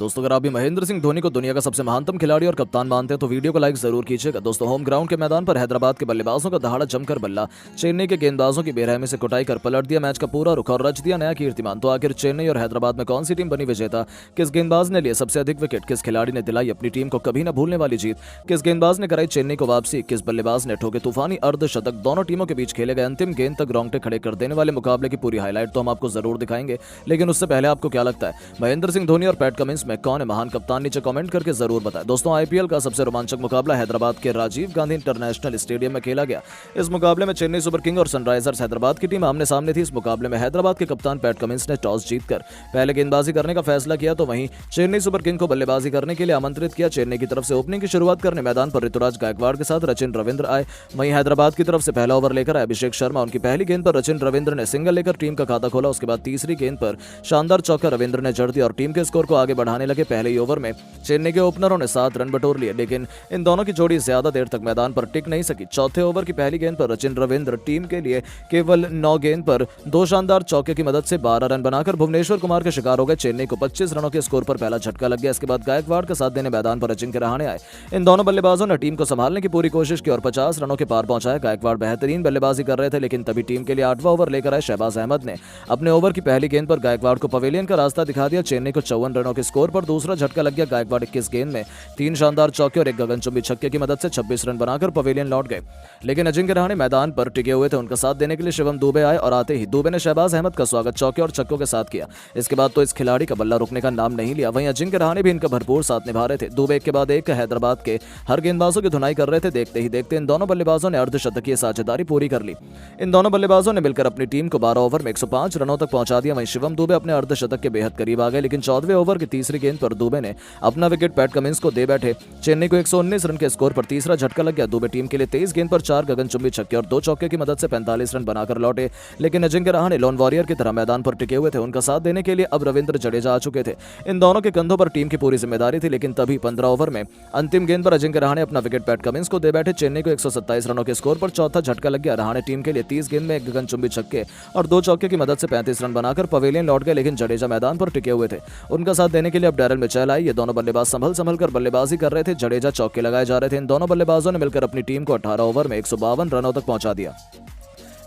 दोस्तों अगर आप भी महेंद्र सिंह धोनी को दुनिया का सबसे महानतम खिलाड़ी और कप्तान मानते हैं तो वीडियो को लाइक जरूर कीजिएगा। दोस्तों होम ग्राउंड के मैदान पर हैदराबाद के बल्लेबाजों का दहाड़ा जमकर बल्ला, चेन्नई के गेंदबाजों की बेरहमी से कुटाई कर पलट दिया मैच का पूरा रुख और रच दिया नया कीर्तिमान। तो आखिर चेन्नई और हैदराबाद में कौन सी टीम बनी विजेता? किस गेंदबाज ने लिए सबसे अधिक विकेट? किस खिलाड़ी ने दिलाई अपनी टीम को कभी न भूलने वाली जीत? किस गेंदबाज ने कराई चेन्नई को वापसी? किस बल्लेबाज ने ठोके तूफानी अर्धशतक? दोनों टीमों के बीच खेले गए अंतिम गेंद तक रोंगटे खड़े कर देने वाले मुकाबले की पूरी हाईलाइट तो हम आपको जरूर दिखाएंगे, लेकिन उससे पहले आपको क्या लगता है महेंद्र सिंह धोनी और पैट कमिंस में कौन है महान कप्तान? नीचे कमेंट करके जरूर बताएं। दोस्तों आईपीएल का सबसे रोमांचक मुकाबला हैदराबाद के राजीव गांधी इंटरनेशनल स्टेडियम में खेला गया। इस मुकाबले में चेन्नई सुपर किंग और सनराइजर्स हैदराबाद की टीम आमने सामने थी। इस मुकाबले में हैदराबाद के कप्तान पैट कमिंस ने टॉस जीतकर पहले गेंदबाजी करने का फैसला किया, तो वहीं चेन्नई सुपर किंग को बल्लेबाजी करने के लिए आमंत्रित किया। चेन्नई की तरफ से ओपनिंग की शुरुआत करने मैदान पर ऋतुराज गायकवाड़ के साथ रचिन रविंद्र आए। वहीं हैदराबाद की तरफ से पहला ओवर लेकर आए अभिषेक शर्मा। उनकी पहली गेंद पर रचिन रविंद्र ने सिंगल लेकर टीम का खाता खोला। उसके बाद तीसरी गेंद पर शानदार चौका रविंद्र ने जड़ दिया और टीम के स्कोर को आगे बढ़ाने लगे। पहले ही ओवर में चेन्नई के ओपनरों ने 7 रन बटोर लिए, लेकिन इन दोनों की जोड़ी ज्यादा देर तक मैदान पर टिक नहीं सकी। चौथे ओवर की पहली गेंद पर रचिन रविंद्र टीम के लिए केवल 9 गेंद पर 2 शानदार चौके की मदद से 12 रन बनाकर भुवनेश्वर कुमार के शिकार हो गए। चेन्नई को 25 रनों के स्कोर पर पहला झटका लग गया। इसके बाद गायकवाड़ का साथ देने मैदान पर अजिंक्य रहाणे आए। इन दोनों बल्लेबाजों ने टीम को संभालने की पूरी कोशिश की और 50 रनों के पार पहुंचाया। गायकवाड़ बेहतरीन बल्लेबाजी कर रहे थे, लेकिन तभी टीम के लिए 8वां ओवर लेकर आए शहबाज अहमद ने अपने ओवर की पहली गेंद पर गायकवाड़ को पवेलियन का रास्ता दिखा दिया। चेन्नई को 54 रनों के स्कोर पर दूसरा झटका लग गया। गायकवाड़ 21 गेंद में 3 शानदार चौके और एक गगनचुंबी छक्के की मदद से 26 रन बनाकर पवेलियन लौट गए, लेकिन अजिंक्य रहाणे मैदान पर टिके हुए थे। उनका साथ देने के लिए शिवम दुबे आए और आते ही दुबे ने शहबाज अहमद का स्वागत चौके और छक्कों के साथ किया। इसके बाद तो इस खिलाड़ी का बल्ला रुकने का नाम नहीं लिया। वहीं अजिंक्य रहाणे भी इनका भरपूर साथ निभा रहे थे। दुबे एक के बाद एक हैदराबाद के हर गेंदबाजों की धुनाई कर रहे थे। देखते ही देखते इन दोनों बल्लेबाजों ने अर्धशतकीय साझेदारी पूरी कर ली। इन दोनों बल्लेबाजों ने मिलकर अपनी टीम को 12 ओवर में 105 रनों तक पहुंचा दिया। वहीं शिवम दुबे अपने अर्धशतक के बेहद करीब आ गए, लेकिन 14वें ओवर की तीसरी गेंद पर दुबे ने अपना विकेट पैट कमिंस को दे बैठे। चेन्नई को 119 रन के स्कोर पर तीसरा झटका लग गया। दुबे टीम के लिए 23 गेंद पर 4 गगनचुंबी छक्के और 2 चौके की मदद से 45 रन बनाकर लौटे, लेकिन अजिंक्य रहाणे लोन वॉरियर की तरह मैदान पर टिके हुए थे। उनका साथ देने के लिए अब रविंद्र जडेजा आ चुके थे। इन दोनों के कंधों पर टीम की पूरी जिम्मेदारी थी, लेकिन तभी 15 ओवर में अंतिम गेंद पर अजिंक्य रहाणे अपना विकेट पैट कमिंस को दे बैठे। चेन्नई को 127 रनों के स्कोर पर चौथा झटका लग गया। रहाणे टीम के लिए 30 गेंद में एक गगनचुंबी छक्के और 2 चौके की मदद से 35 रन बनाकर पवेलियन लौट गए, लेकिन जडेजा मैदान पर टिके हुए थे। उनका साथ देने के लिए अब डैरेल मिचेल आए। ये दोनों बल्लेबाज संभल कर बल्लेबाजी कर रहे थे। जडेजा चौके लगाए जा रहे थे। इन दोनों बल्लेबाजों ने मिलकर अपनी टीम को 18 ओवर में 152 रनों तक पहुंचा दिया,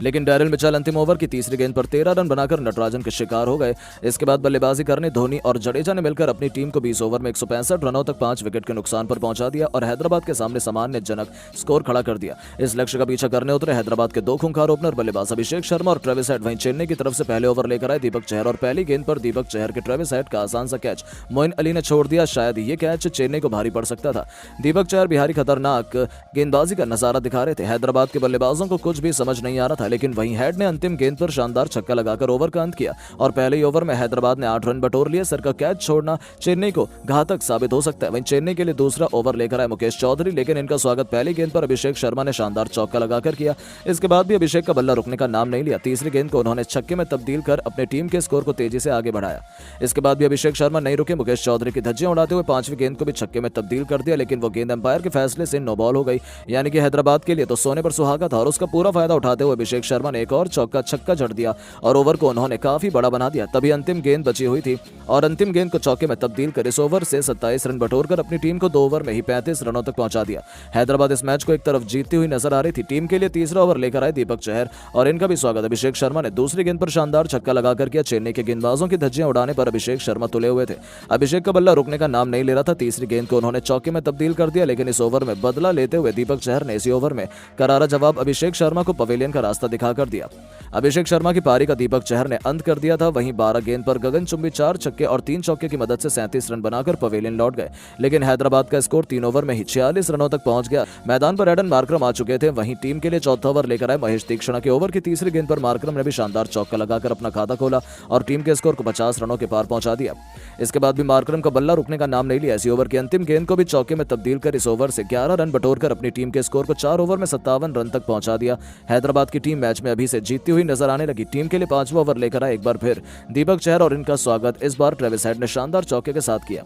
लेकिन डैरेल मिचेल अंतिम ओवर की तीसरी गेंद पर 13 रन बनाकर नटराजन के शिकार हो गए। इसके बाद बल्लेबाजी करने धोनी और जडेजा ने मिलकर अपनी टीम को 20 ओवर में 165 रनों तक 5 विकेट के नुकसान पर पहुंचा दिया और हैदराबाद के सामने सामान्यजनक स्कोर खड़ा कर दिया। इस लक्ष्य का पीछा करने उतरे हैदराबाद के 2 खूंखार ओपनर बल्लेबाज अभिषेक शर्मा और ट्रेविस हेड। वहीं चेन्नई की तरफ से पहले ओवर लेकर आए दीपक चहर और पहली गेंद पर दीपक चहर के ट्रेविस हेड का आसान सा कैच मोइन अली ने छोड़ दिया। शायद ये कैच चेन्नई को भारी पड़ सकता था। दीपक चहर बिहारी खतरनाक गेंदबाजी का नजारा दिखा रहे थे। हैदराबाद के बल्लेबाजों को कुछ भी समझ नहीं आ रहा था, लेकिन वहीं हेड ने अंतिम गेंद पर शानदार छक्का लगाकर ओवर का अंत किया और पहले ही ओवर में हैदराबाद ने 8 रन बटोर लिए। सर का कैच छोड़ना चेन्नई को घातक साबित हो सकता है। वहीं चेन्नई के लिए दूसरा ओवर लेकर आए मुकेश चौधरी, लेकिन इनका स्वागत पहली गेंद पर अभिषेक शर्मा ने शानदार चौका लगाकर किया। इसके बाद भी अभिषेक का बल्ला रुकने का नाम नहीं लिया। तीसरी गेंद को उन्होंने छक्के में तब्दील कर अपने टीम के स्कोर को तेजी से आगे बढ़ाया। इसके बाद भी अभिषेक शर्मा नहीं रुके। मुकेश चौधरी की धज्जियां उड़ाते हुए 5वीं गेंद को भी छक्के में तब्दील कर दिया, लेकिन वो गेंद अंपायर के फैसले से नो बॉल हो गई। यानी कि हैदराबाद के लिए तो सोने पर सुहागा था और उसका पूरा फायदा उठाते हुए अभिषेक शर्मा ने एक और चौका छक्का जड़ दिया और ओवर को उन्होंने काफी बड़ा बना दिया। तभी अंतिम गेंद बची हुई थी और अंतिम गेंद को चौके में तब्दील कर इस ओवर से 27 रन बटोरकर अपनी टीम को 2 ओवर में ही 35 रनों तक पहुंचा दिया। हैदराबाद इस मैच को एक तरफ जीतती हुई नजर आ रही थी। टीम के लिए तीसरा ओवर लेकर आए दीपक चहर और इनका भी स्वागत अभिषेक शर्मा ने दूसरी गेंद पर शानदार छक्का लगाकर किया। चेन्नई के गेंदबाजों की धज्जियां उड़ाने पर अभिषेक शर्मा तुले हुए थे। अभिषेक का बल्ला रुकने का नाम नहीं ले रहा था। तीसरी गेंद को उन्होंने चौके में तब्दील कर दिया, लेकिन इस ओवर में बदला लेते हुए दीपक चहर ने इसी ओवर में करारा जवाब अभिषेक शर्मा को पवेलियन का रास्ता दिखाकर दिया। अभिषेक शर्मा की पारी का दीपक चहर ने अंत कर दिया था। वहीं 12 गेंद पर गगनचुंबी 4 छक्के और 3 चौके की मदद से 37 रन बनाकर पवेलियन लौट गए, लेकिन हैदराबाद का स्कोर 3 ओवर में ही 46 रनों तक पहुंच गया। मैदान पर एडन मार्करम आ चुके थे। वहीं टीम के लिए चौथा ओवर लेकर आए महेश तीक्ष्णा के ओवर की तीसरी गेंद पर मार्करम ने भी शानदार चौका लगाकर अपना खाता खोला और टीम के स्कोर को 50 रनों के पार पहुंचा दिया। इसके बाद भी मार्करम का बल्ला रुकने का नाम नहीं लिया। इसी ओवर की अंतिम गेंद को भी चौके में तब्दील कर इस ओवर से 11 रन बटोरकर अपनी टीम के स्कोर को 4 ओवर में 57 रन तक पहुंचा दिया। हैदराबाद की टीम मैच में अभी से जीतती हुई नजर आने लगी। टीम के लिए 5वां ओवर लेकर आए एक बार फिर दीपक चहर और इनका स्वागत इस बार ट्रेविस हेड ने शानदार चौके के साथ किया।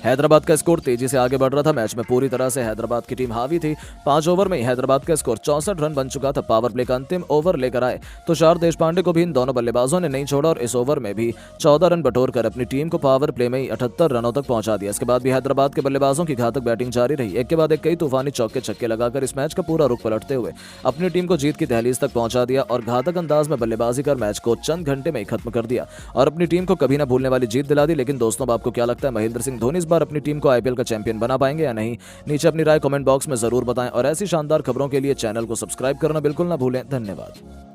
हैदराबाद का स्कोर तेजी से आगे बढ़ रहा था। मैच में पूरी तरह से हैदराबाद की टीम हावी थी। 5 ओवर में ही हैदराबाद का स्कोर 64 रन बन चुका था। पावर प्ले का अंतिम ओवर लेकर आए तुषार देशपांडे को भी इन दोनों बल्लेबाजों ने नहीं छोड़ा और इस ओवर में भी 14 रन बटोर कर अपनी टीम को पावर प्ले में ही 78 रनों तक पहुंचा दिया। इसके बाद भी हैदराबाद के बल्लेबाजों की घातक बैटिंग जारी रही। एक के बाद एक कई तूफानी चौके छक्के लगाकर इस मैच का पूरा रुख पलटते हुए अपनी टीम को जीत की दहलीज तक पहुंचा दिया और घातक अंदाज में बल्लेबाजी कर मैच को चंद घंटे में ही खत्म कर दिया और अपनी टीम को कभी न भूलने वाली जीत दिला दी। लेकिन दोस्तों, अब आपको क्या लगता है, महेंद्र सिंह धोनी इस बार अपनी टीम को आईपीएल का चैंपियन बना पाएंगे या नहीं? नीचे अपनी राय कमेंट बॉक्स में जरूर बताएं और ऐसी शानदार खबरों के लिए चैनल को सब्सक्राइब करना बिल्कुल ना भूलें। धन्यवाद।